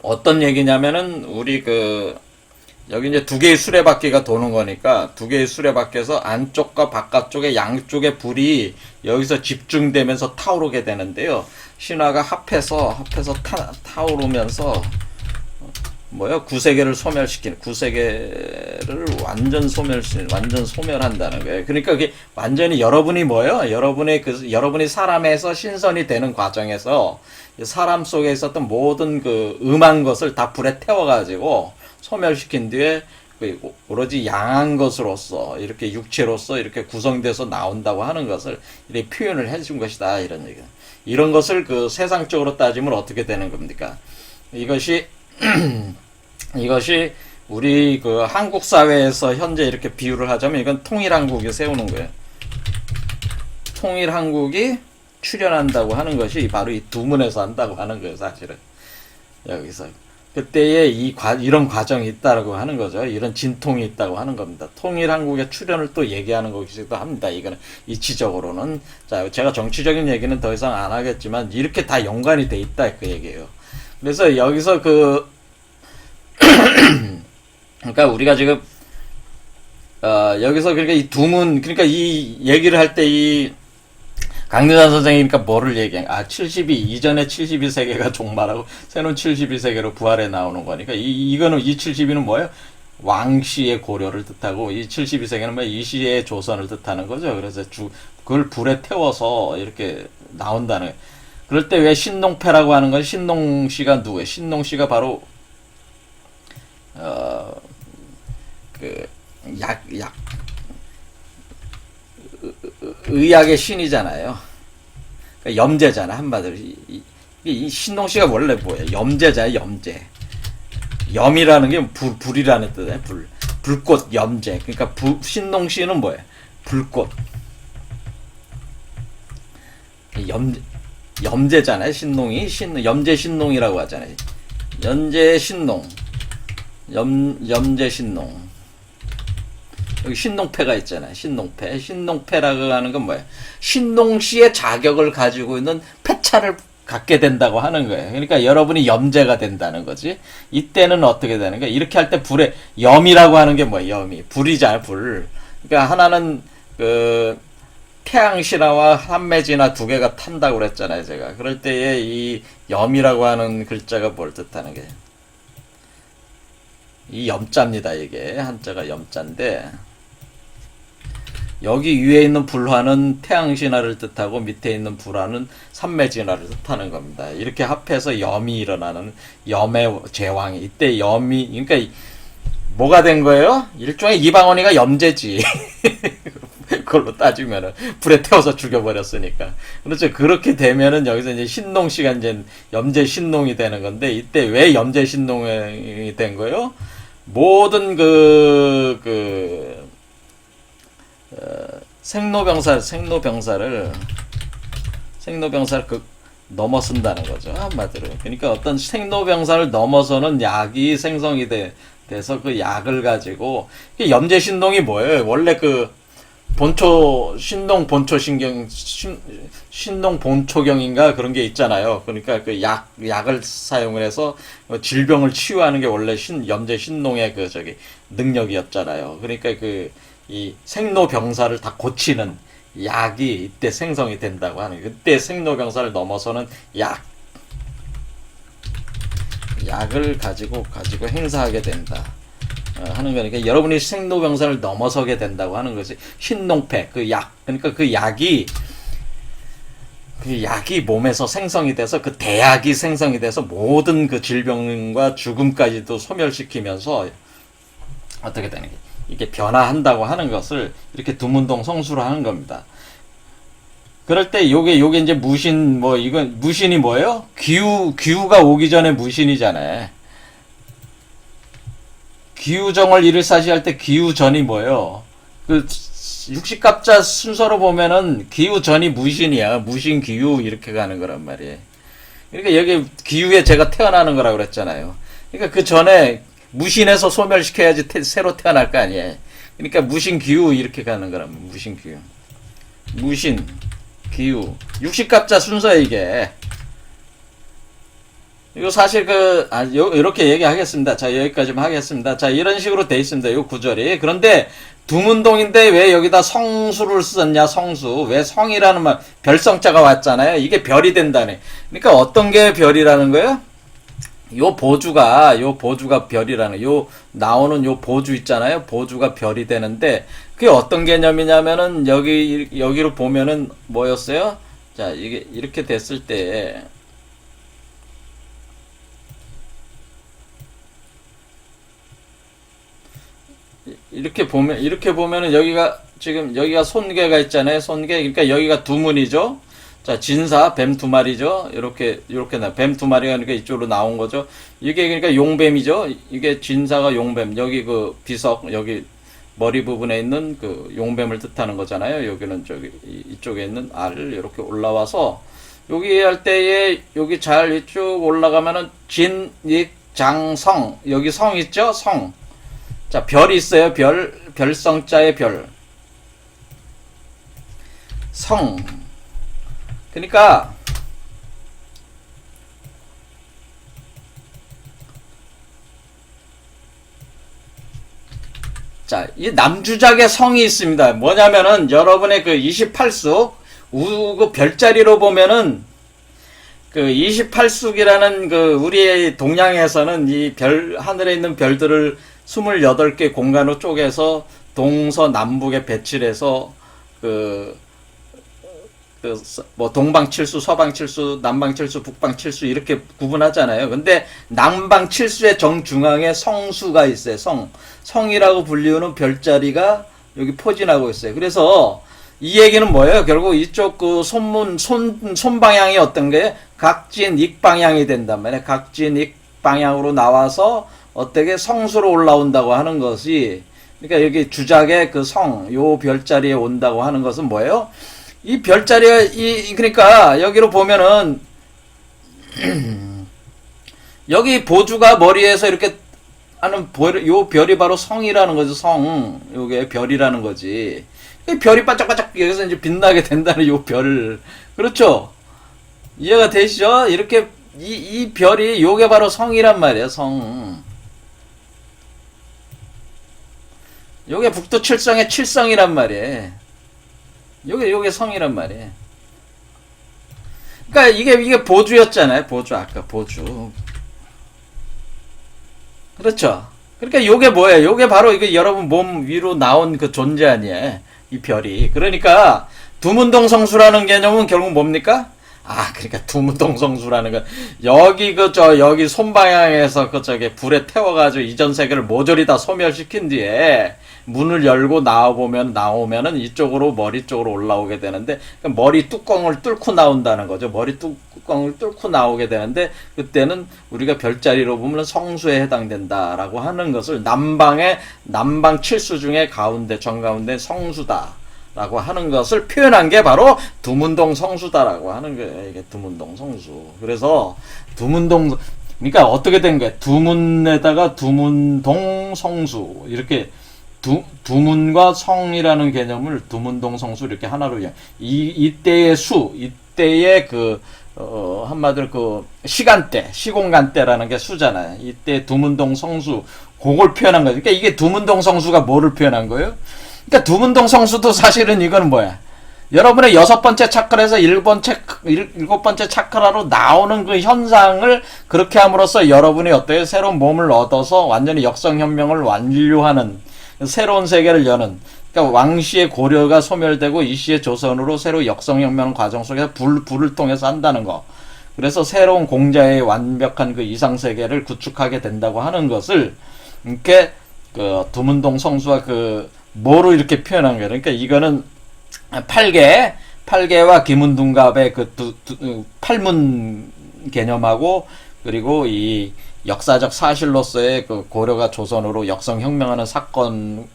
어떤 얘기냐면은 우리 여기 이제 두 개의 수레바퀴가 도는 거니까 두 개의 수레바퀴에서 안쪽과 바깥쪽에 양쪽의 불이 여기서 집중되면서 타오르게 되는데요. 신화가 합해서 타오르면서 구세계를 소멸시키는, 구세계를 완전 소멸한다는 거예요. 그러니까 그게 완전히 여러분이 여러분이 사람에서 신선이 되는 과정에서 사람 속에 있었던 모든 음한 것을 다 불에 태워가지고 소멸시킨 뒤에 오로지 양한 것으로서 이렇게 육체로서 이렇게 구성돼서 나온다고 하는 것을 이렇게 표현을 해준 것이다, 이런 얘기. 이런 것을 세상적으로 따지면 어떻게 되는 겁니까? 이것이 우리 한국 사회에서 현재 이렇게 비유를 하자면 이건 통일한국이 세우는 거예요. 통일한국이 출현한다고 하는 것이 바로 이 두 문에서 한다고 하는 거예요, 사실은. 여기서. 그때에 이런 과정이 있다고 하는 거죠. 이런 진통이 있다고 하는 겁니다. 통일한국의 출현을 또 얘기하는 것이기도 합니다. 이거는 이치적으로는. 자, 제가 정치적인 얘기는 더 이상 안 하겠지만 이렇게 다 연관이 돼 있다, 그 얘기예요. 그래서 여기서 그러니까 우리가 지금 여기서 그러니까 이 두문, 그러니까 이 얘기를 할 때 이 강대산 선생이니까 뭐를 얘기해? 72 이전에 72세계가 종말하고 새로운 72세계로 부활해 나오는 거니까 이거는 이 72는 뭐예요? 왕시의 고려를 뜻하고 이 72세계는 뭐 이 시의 조선을 뜻하는 거죠. 그래서 그걸 불에 태워서 이렇게 나온다는 거예요. 그럴 때 왜 신농패라고 하는 건, 신농씨가 누구예요? 신농씨가 바로 의학의 신이잖아요. 그러니까 염제잖아, 한마디로. 이 신농씨가 원래 뭐예요? 염제자예요, 염제. 염이라는 게 불이라는 뜻이에요. 불꽃, 염제. 그러니까 신농씨는 뭐예요? 불꽃. 염제잖아요, 신농이. 염제 신농이라고 하잖아요. 염제 신농. 염제 신농. 여기 신농패가 있잖아요. 신농패라고 하는 건 뭐예요? 신농씨의 자격을 가지고 있는 패차를 갖게 된다고 하는 거예요. 그러니까 여러분이 염제가 된다는 거지. 이때는 어떻게 되는 거예요? 이렇게 할 때 불에, 염이라고 하는 게 뭐예요? 염이. 불이잖아요, 불. 그러니까 하나는 태양신화와 삼매진화 두 개가 탄다고 그랬잖아요, 제가. 그럴 때에 이 염이라고 하는 글자가 뭘 뜻하는 게, 이 염자입니다, 이게. 한자가 염자인데, 여기 위에 있는 불화는 태양신화를 뜻하고 밑에 있는 불화는 삼매진화를 뜻하는 겁니다. 이렇게 합해서 염이 일어나는, 염의 제왕이. 이때 염이, 그러니까 뭐가 된 거예요? 일종의 이방원이가 염제지. 그걸로 따지면은 불에 태워서 죽여버렸으니까. 그렇죠. 그렇게 되면은 여기서 이제 신농씨가 이제 염제 신농이 되는 건데, 이때 왜 염제 신농이 된 거예요? 모든 생로병사를 넘어선다는 거죠, 한마디로. 그러니까 어떤 생로병사를 넘어서는 약이 생성이 돼서 그 약을 가지고 염제신동이 뭐예요? 원래 그 본초 신동 본초 신경 신동 본초경인가 그런 게 있잖아요. 그러니까 그 약을 사용을 해서 질병을 치유하는 게 원래 염제 신동의 그 저기 능력이었잖아요. 그러니까 그 이 생로병사를 다 고치는 약이 이때 생성이 된다고 하는, 그때 생로병사를 넘어서는 약을 가지고 행사하게 된다 하는 거니까, 여러분이 생로병사를 넘어서게 된다고 하는 것이 신농패 그 약, 그러니까 그 약이 몸에서 생성이 돼서 그 대약이 생성이 돼서 모든 그 질병과 죽음까지도 소멸시키면서 어떻게 되는 게 이게 변화한다고 하는 것을 이렇게 두문동 성수로 하는 겁니다. 그럴 때 요게 이제 무신, 뭐 이건 무신이 뭐예요? 기우가 오기 전에 무신이잖아요. 기우정을 일일사시할 때 기우전이 뭐예요? 그 육식갑자 순서로 보면은 기우전이 무신이야. 무신 기우 이렇게 가는 거란 말이에요. 그러니까 여기 기우에 제가 태어나는 거라고 그랬잖아요. 그러니까 그 전에 무신에서 소멸시켜야지 새로 태어날 거 아니에요. 그러니까 무신 기우 이렇게 가는 거란 말이에요. 무신 기우. 무신 기우 육식갑자 순서에 이게. 이거 사실 이렇게 얘기하겠습니다. 자, 여기까지만 하겠습니다. 자, 이런 식으로 돼 있습니다. 이 구절이. 그런데 두문동인데 왜 여기다 성수를 썼냐, 성수. 왜 성이라는 말, 별성자가 왔잖아요. 이게 별이 된다네. 그러니까 어떤 게 별이라는 거예요? 요 보주가 별이라는, 나오는 요 보주 있잖아요. 보주가 별이 되는데, 그게 어떤 개념이냐면은, 여기로 보면은 뭐였어요? 자, 이게 이렇게 됐을 때, 이렇게 보면은 여기가 손괴가 있잖아요. 손괴. 그러니까 여기가 두문이죠. 자, 진사, 뱀 두 마리죠. 이렇게 뱀 두 마리가 그러니까 이쪽으로 나온 거죠. 이게 그러니까 용뱀이죠. 이게 진사가 용뱀. 여기 그 비석, 여기 머리 부분에 있는 그 용뱀을 뜻하는 거잖아요. 여기는 이쪽에 있는 알, 이렇게 올라와서, 여기 할 때에, 여기 잘 이쪽 올라가면은 진, 익, 장, 성. 여기 성 있죠? 성. 자, 별이 있어요. 별성자의 별. 성. 그러니까 자, 이 남주작의 성이 있습니다. 뭐냐면은 여러분의 그 28宿그 별자리로 보면은 그 28숙이라는 그 우리의 동양에서는 이 하늘에 있는 별들을 28개 공간으로 쪼개서 동서남북에 배치를 해서 뭐 동방칠수, 서방칠수, 남방칠수, 북방칠수 이렇게 구분하잖아요. 근데 남방칠수의 정중앙에 성수가 있어요. 성이라고 불리우는 별자리가 여기 포진하고 있어요. 그래서 이 얘기는 뭐예요? 결국 이쪽 그 손 방향이 어떤 게 각진 익방향이 된단 말이에요. 각진 익방향으로 나와서 어떻게 성수로 올라온다고 하는 것이, 그러니까 여기 주작의 그 요 별자리에 온다고 하는 것은 뭐예요? 이 별자리가, 그러니까 여기로 보면은, 여기 보주가 머리에서 이렇게 하는 요 별이 바로 성이라는 거죠. 요게 별이라는 거지. 별이 반짝반짝 여기서 이제 빛나게 된다는 요 별. 그렇죠? 이해가 되시죠? 이렇게, 이 별이 요게 바로 성이란 말이에요. 요게 북두 칠성의 칠성이란 말이에요. 요게 성이란 말이에요. 그러니까 이게 보주였잖아요. 아까 보주. 그렇죠? 그러니까 요게 뭐예요? 요게 바로 이게 여러분 몸 위로 나온 그 존재 아니에요. 이 별이. 그러니까 두문동 성수라는 개념은 결국 뭡니까? 그러니까 두문동 성수라는 건 여기 손방향에서 불에 태워가지고 이전 세계를 모조리 다 소멸시킨 뒤에 문을 열고 나오면은 이쪽으로 머리 쪽으로 올라오게 되는데, 머리 뚜껑을 뚫고 나온다는 거죠. 머리 뚜껑을 뚫고 나오게 되는데, 그때는 우리가 별자리로 보면 성수에 해당된다라고 하는 것을 남방 칠수 중에 정가운데 성수다라고 하는 것을 표현한 게 바로 두문동 성수다라고 하는 거예요. 이게 두문동 성수. 그래서 두문동 그러니까 어떻게 된 거야? 두문에다가 두문동 성수 이렇게 두문과 성이라는 개념을 두문동 성수 이렇게 하나로 이때의 수, 이때의 한마디로 시간대, 시공간대라는 게 수잖아요. 이때 두문동 성수, 그걸 표현한 거예요. 그러니까 이게 두문동 성수가 뭐를 표현한 거예요? 그러니까 두문동 성수도 사실은 이거는 뭐야? 여러분의 여섯 번째 차크라에서 일곱 번째 차크라로 나오는 그 현상을 그렇게 함으로써 여러분이 어때요? 새로운 몸을 얻어서 완전히 역성혁명을 완료하는 새로운 세계를 여는, 그러니까 왕시의 고려가 소멸되고 이시의 조선으로 새로 역성혁명 과정 속에서 불을 통해서 한다는 거. 그래서 새로운 공자의 완벽한 그 이상세계를 구축하게 된다고 하는 것을 이렇게 두문동 성수와 뭐로 이렇게 표현한 거예요. 그러니까 이거는 팔계와 기문둔갑의 팔문 개념하고, 그리고 이 역사적 사실로서의 고려가 조선으로 역성혁명하는 사건을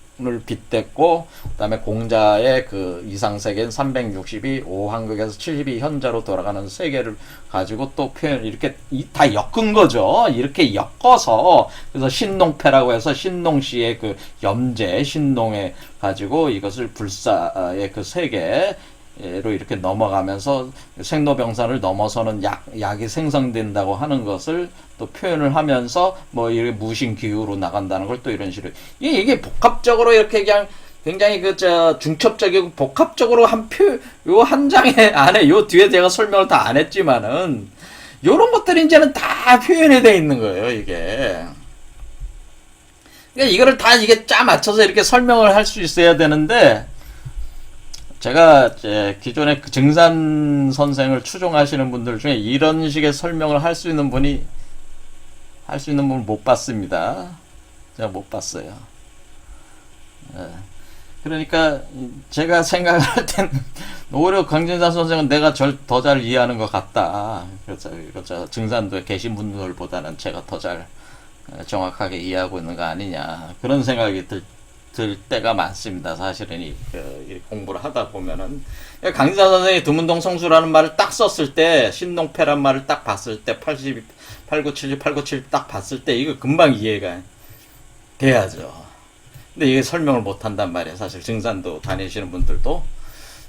빗댔고, 그 다음에 공자의 이상세계는 360이 5한국에서 70이 현자로 돌아가는 세계를 가지고 또 표현, 이렇게 다 엮은 거죠. 이렇게 엮어서, 그래서 신농패라고 해서 신농시의 염제, 신농에 가지고 이것을 불사의 세계로 이렇게 넘어가면서 생로병사를 넘어서는 약이 생성된다고 하는 것을 또 표현을 하면서 이렇게 무신기후로 나간다는 걸 또 이런 식으로 이게 복합적으로 이렇게 그냥 굉장히 중첩적이고 복합적으로 요 한 장에 안에 요 뒤에 제가 설명을 다 안 했지만은 요런 것들이 이제는 다 표현이 돼 있는 거예요, 이게. 그러니까 이거를 다 이게 짜 맞춰서 이렇게 설명을 할 수 있어야 되는데, 제가 기존에 증산 선생을 추종하시는 분들 중에 이런 식의 설명을 할 수 있는 분을 못 봤습니다. 제가 못 봤어요. 그러니까 제가 생각할 때는 오히려 강진산 선생은 내가 더 잘 이해하는 것 같다. 그렇죠. 증산도에 계신 분들보다는 제가 더 잘 정확하게 이해하고 있는 거 아니냐, 그런 생각이 들 때가 많습니다. 사실은 이 공부를 하다 보면은 강진사 선생이 두문동 성수라는 말을 딱 썼을 때, 신농패란 말을 딱 봤을 때, 8970 딱 봤을 때 이거 금방 이해가 돼야죠. 근데 이게 설명을 못 한단 말이에요. 사실 증산도 다니시는 분들도.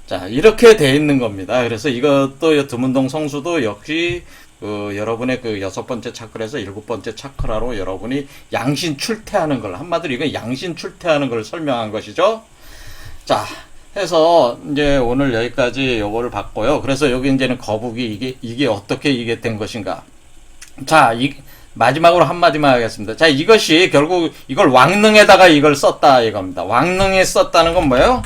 자, 이렇게 돼 있는 겁니다. 그래서 이것도 두문동 성수도 역시 여러분의 여섯 번째 차크라에서 일곱 번째 차크라로 여러분이 양신 출퇴하는 걸, 한마디로 이건 양신 출퇴하는 걸 설명한 것이죠. 자, 해서 이제 오늘 여기까지 요거를 봤고요. 그래서 여기 이제는 거북이 이게 어떻게 이게 된 것인가. 자, 마지막으로 한마디만 하겠습니다. 자, 이것이 결국 이걸 왕릉에다가 이걸 썼다 이겁니다. 왕릉에 썼다는 건 뭐예요?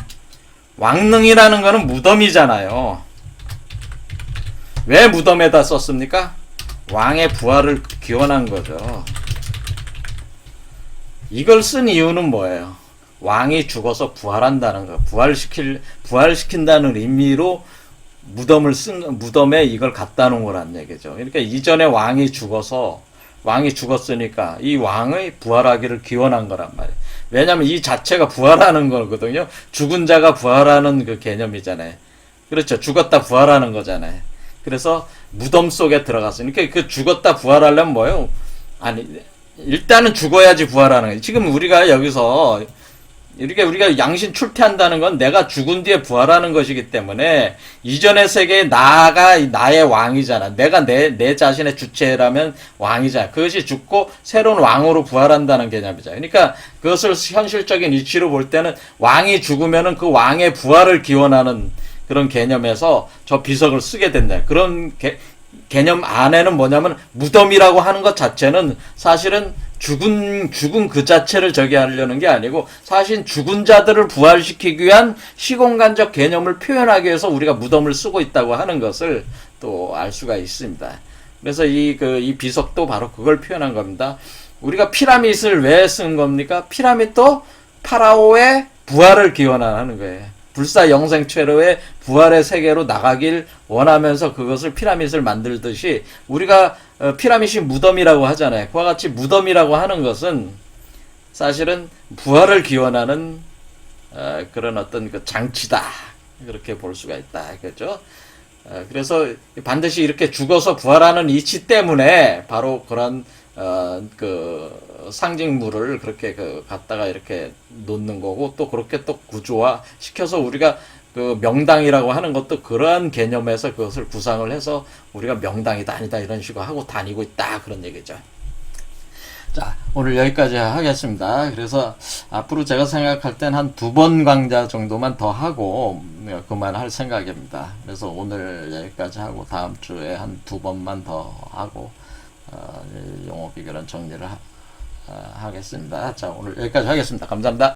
왕릉이라는 거는 무덤이잖아요. 왜 무덤에다 썼습니까? 왕의 부활을 기원한 거죠. 이걸 쓴 이유는 뭐예요? 왕이 죽어서 부활한다는 거, 부활시킨다는 의미로 무덤에 이걸 갖다 놓은 거란 얘기죠. 그러니까 이전에 왕이 죽었으니까 이 왕의 부활하기를 기원한 거란 말이에요. 왜냐면 이 자체가 부활하는 거거든요. 죽은 자가 부활하는 그 개념이잖아요. 그렇죠. 죽었다 부활하는 거잖아요. 그래서 무덤 속에 들어갔으니까 죽었다 부활하려면 뭐예요? 아니, 일단은 죽어야지 부활하는 거예요. 지금 우리가 여기서 이렇게 우리가 양신 출퇴한다는 건 내가 죽은 뒤에 부활하는 것이기 때문에 이전의 세계에 나의 왕이잖아. 내가 내 자신의 주체라면 왕이잖아. 그것이 죽고 새로운 왕으로 부활한다는 개념이잖아. 그러니까 그것을 현실적인 이치로 볼 때는 왕이 죽으면은 그 왕의 부활을 기원하는 그런 개념에서 저 비석을 쓰게 된다. 그런 개념 안에는 뭐냐면 무덤이라고 하는 것 자체는 사실은 죽은 그 자체를 저기 하려는 게 아니고 사실 죽은 자들을 부활시키기 위한 시공간적 개념을 표현하기 위해서 우리가 무덤을 쓰고 있다고 하는 것을 또 알 수가 있습니다. 그래서 이 비석도 바로 그걸 표현한 겁니다. 우리가 피라밋을 왜 쓴 겁니까? 피라밋도 파라오의 부활을 기원하는 거예요. 불사 영생 최로의 부활의 세계로 나가길 원하면서 그것을 피라밋을 만들듯이 우리가 피라밋이 무덤이라고 하잖아요. 그와 같이 무덤이라고 하는 것은 사실은 부활을 기원하는 그런 어떤 장치다. 그렇게 볼 수가 있다. 그렇죠? 그래서 반드시 이렇게 죽어서 부활하는 이치 때문에 바로 그런 그 상징물을 그렇게 갖다가 이렇게 놓는 거고, 또 그렇게 또 구조화 시켜서 우리가 그 명당이라고 하는 것도 그러한 개념에서 그것을 구상을 해서 우리가 명당이다 아니다 이런 식으로 하고 다니고 있다 그런 얘기죠. 자, 오늘 여기까지 하겠습니다. 그래서 앞으로 제가 생각할 땐 한 2번 강좌 정도만 더 하고 그만할 생각입니다. 그래서 오늘 여기까지 하고 다음 주에 한 2번만 더 하고 용어 비결은 정리를 하겠습니다. 자, 오늘 여기까지 하겠습니다. 감사합니다.